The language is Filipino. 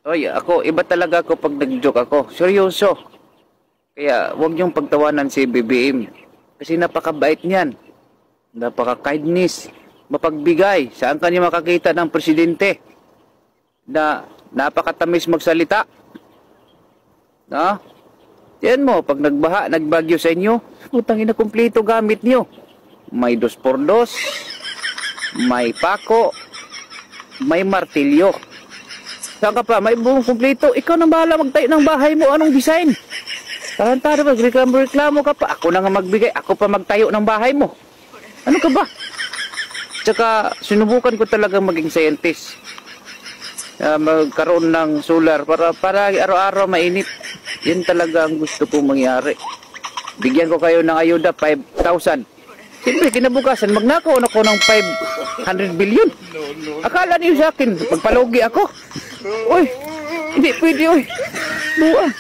Oy, ako, iba talaga ako pag nag-joke ako. Seryoso. Kaya huwag niyong pagtawanan si BBM. Kasi napakabait niyan. Napaka-kindness. Mapagbigay. Saan ka niya makakita ng presidente na napakatamis magsalita? No? Yan mo, pag nagbaha, nagbagyo sa inyo, putang ina, kumpleto gamit niyo. May 2x2, may pako, may martilyo. Saan ka pa? May buong kumpleto. Ikaw nang bahala magtayo ng bahay mo. Anong design? Tarantado, magreklamo-reklamo ka pa. Ako na nga magbigay. Ako pa magtayo ng bahay mo. Ano ka ba? Tsaka, sinubukan ko talaga maging scientist. Magkaroon ng solar para araw-araw mainit. Yan talaga ang gusto kong mangyari. Bigyan ko kayo ng ayuda, 5,000. Siyempre, kinabukasan, magnakaw ako ng 500 billion. Akala niyo sa akin, magpalugi ako. Uy, hindi pwede, uy. Buwan.